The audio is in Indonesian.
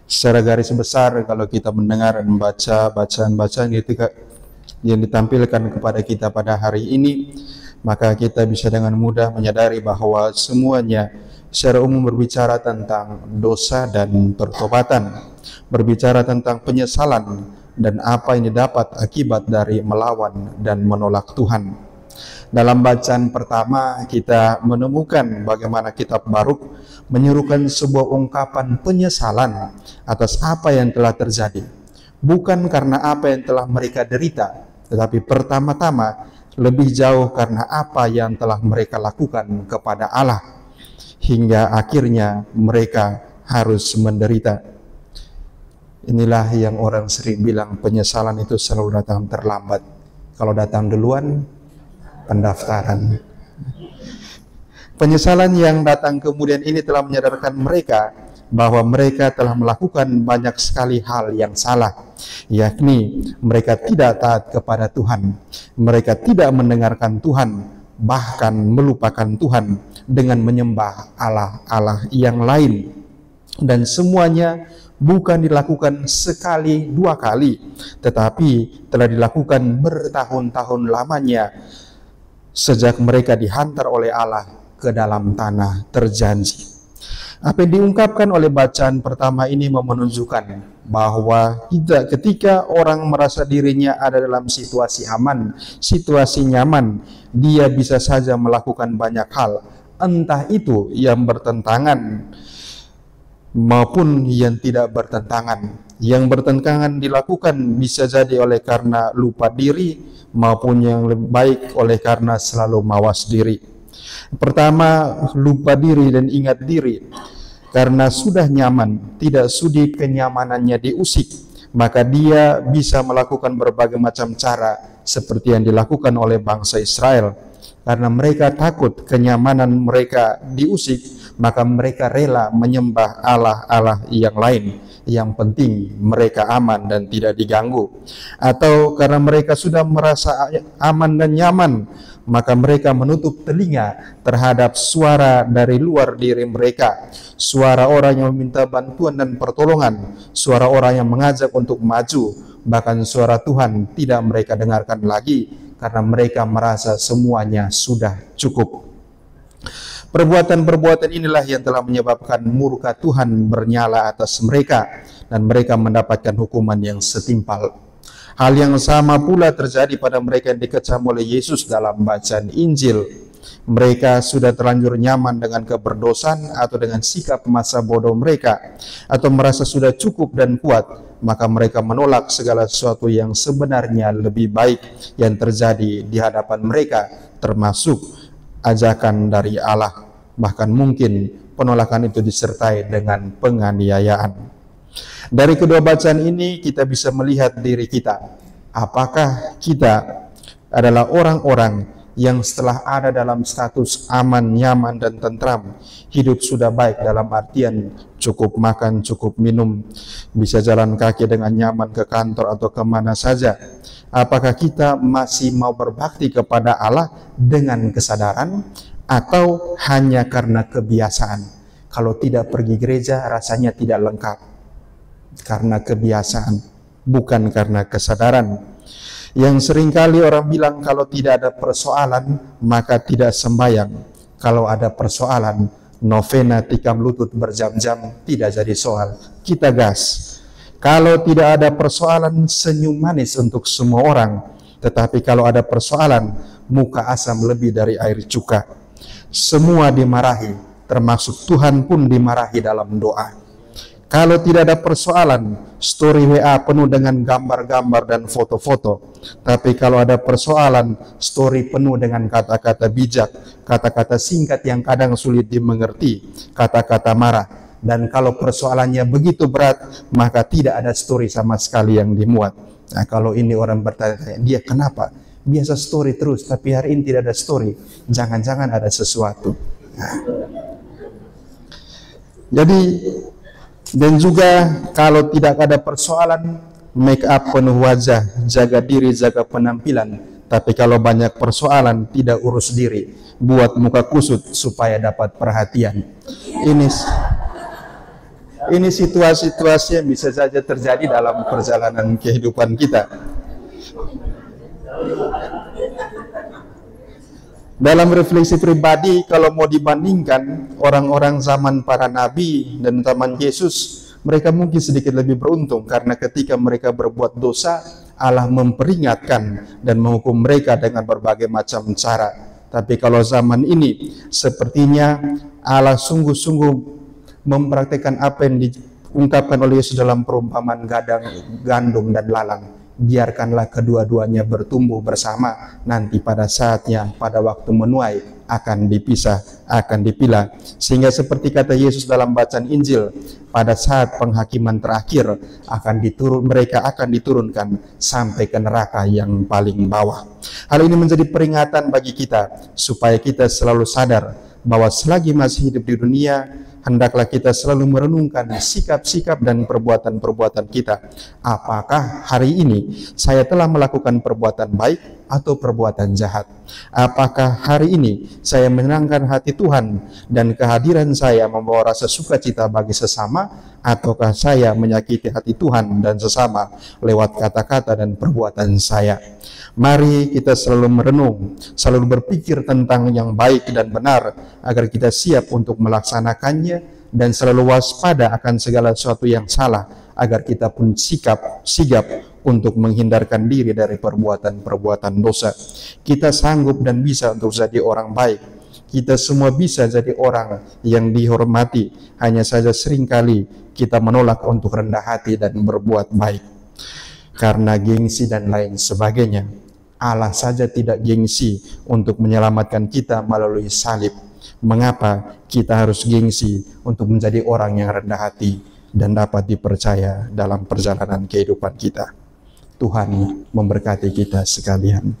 Secara garis besar, kalau kita mendengar dan membaca bacaan-bacaan yang ditampilkan kepada kita pada hari ini, maka kita bisa dengan mudah menyadari bahwa semuanya secara umum berbicara tentang dosa dan pertobatan, berbicara tentang penyesalan dan apa yang didapat akibat dari melawan dan menolak Tuhan. Dalam bacaan pertama kita menemukan bagaimana kitab Baruk menyerukan sebuah ungkapan penyesalan atas apa yang telah terjadi, bukan karena apa yang telah mereka derita, tetapi pertama-tama lebih jauh karena apa yang telah mereka lakukan kepada Allah, hingga akhirnya mereka harus menderita. Inilah yang orang sering bilang penyesalan itu selalu datang terlambat. Kalau datang duluan, pendaftaran. Penyesalan yang datang kemudian ini telah menyadarkan mereka bahwa mereka telah melakukan banyak sekali hal yang salah, yakni mereka tidak taat kepada Tuhan, mereka tidak mendengarkan Tuhan, bahkan melupakan Tuhan dengan menyembah Allah-Allah yang lain. Dan semuanya bukan dilakukan sekali dua kali, tetapi telah dilakukan bertahun-tahun lamanya sejak mereka dihantar oleh Allah ke dalam tanah terjanji. Apa yang diungkapkan oleh bacaan pertama ini menunjukkan bahwa ketika orang merasa dirinya ada dalam situasi aman, situasi nyaman, dia bisa saja melakukan banyak hal, entah itu yang bertentangan maupun yang tidak bertentangan. Yang bertentangan dilakukan bisa jadi oleh karena lupa diri, maupun yang lebih baik oleh karena selalu mawas diri. Pertama, lupa diri dan ingat diri. Karena sudah nyaman, tidak sudi kenyamanannya diusik, maka dia bisa melakukan berbagai macam cara seperti yang dilakukan oleh bangsa Israel. Karena mereka takut kenyamanan mereka diusik, maka mereka rela menyembah Allah-Allah yang lain. Yang penting mereka aman dan tidak diganggu. Atau karena mereka sudah merasa aman dan nyaman, maka mereka menutup telinga terhadap suara dari luar diri mereka, suara orang yang meminta bantuan dan pertolongan, suara orang yang mengajak untuk maju, bahkan suara Tuhan tidak mereka dengarkan lagi karena mereka merasa semuanya sudah cukup. Perbuatan-perbuatan inilah yang telah menyebabkan murka Tuhan bernyala atas mereka dan mereka mendapatkan hukuman yang setimpal. Hal yang sama pula terjadi pada mereka yang dikecam oleh Yesus dalam bacaan Injil. Mereka sudah terlanjur nyaman dengan keberdosaan atau dengan sikap masa bodoh mereka, atau merasa sudah cukup dan kuat, maka mereka menolak segala sesuatu yang sebenarnya lebih baik yang terjadi di hadapan mereka, termasuk ajakan dari Allah. Bahkan mungkin penolakan itu disertai dengan penganiayaan. Dari kedua bacaan ini kita bisa melihat diri kita. Apakah kita adalah orang-orang yang setelah ada dalam status aman, nyaman, dan tentram, hidup sudah baik dalam artian cukup makan, cukup minum, bisa jalan kaki dengan nyaman ke kantor atau kemana saja. Apakah kita masih mau berbakti kepada Allah dengan kesadaran atau hanya karena kebiasaan? Kalau tidak pergi gereja rasanya tidak lengkap, karena kebiasaan, bukan karena kesadaran. Yang seringkali orang bilang kalau tidak ada persoalan maka tidak sembahyang. Kalau ada persoalan, novena tikam lutut berjam-jam tidak jadi soal, kita gas. Kalau tidak ada persoalan, senyum manis untuk semua orang. Tetapi kalau ada persoalan, muka asam lebih dari air cuka. Semua dimarahi, termasuk Tuhan pun dimarahi dalam doa. Kalau tidak ada persoalan, story WA penuh dengan gambar-gambar dan foto-foto. Tapi kalau ada persoalan, story penuh dengan kata-kata bijak, kata-kata singkat yang kadang sulit dimengerti, kata-kata marah. Dan kalau persoalannya begitu berat, maka tidak ada story sama sekali yang dimuat. Nah, kalau ini orang bertanya, dia kenapa? Biasa story terus, tapi hari ini tidak ada story. Jangan-jangan ada sesuatu. Nah. Jadi, dan juga kalau tidak ada persoalan, make up penuh wajah, jaga diri, jaga penampilan. Tapi kalau banyak persoalan, tidak urus diri, buat muka kusut supaya dapat perhatian. Ini situasi-situasi yang bisa saja terjadi dalam perjalanan kehidupan kita. Dalam refleksi pribadi, kalau mau dibandingkan orang-orang zaman para nabi dan zaman Yesus, mereka mungkin sedikit lebih beruntung, karena ketika mereka berbuat dosa, Allah memperingatkan dan menghukum mereka dengan berbagai macam cara. Tapi kalau zaman ini, sepertinya Allah sungguh-sungguh mempraktikkan apa yang diungkapkan oleh Yesus dalam perumpamaan gandum dan lalang. Biarkanlah kedua-duanya bertumbuh bersama, nanti pada saatnya, pada waktu menuai akan dipisah, akan dipilah. Sehingga seperti kata Yesus dalam bacaan Injil, pada saat penghakiman terakhir mereka akan diturunkan sampai ke neraka yang paling bawah. Hal ini menjadi peringatan bagi kita supaya kita selalu sadar bahwa selagi masih hidup di dunia, hendaklah kita selalu merenungkan sikap-sikap dan perbuatan-perbuatan kita. Apakah hari ini saya telah melakukan perbuatan baik atau perbuatan jahat? Apakah hari ini saya menyenangkan hati Tuhan dan kehadiran saya membawa rasa sukacita bagi sesama, ataukah saya menyakiti hati Tuhan dan sesama lewat kata-kata dan perbuatan saya? Mari kita selalu merenung, selalu berpikir tentang yang baik dan benar, agar kita siap untuk melaksanakannya, dan selalu waspada akan segala sesuatu yang salah, agar kita pun sigap untuk menghindarkan diri dari perbuatan-perbuatan dosa. Kita sanggup dan bisa untuk jadi orang baik. Kita semua bisa jadi orang yang dihormati, hanya saja seringkali kita menolak untuk rendah hati dan berbuat baik karena gengsi dan lain sebagainya. Allah saja tidak gengsi untuk menyelamatkan kita melalui salib. Mengapa kita harus gengsi untuk menjadi orang yang rendah hati dan dapat dipercaya dalam perjalanan kehidupan kita? Tuhan memberkati kita sekalian.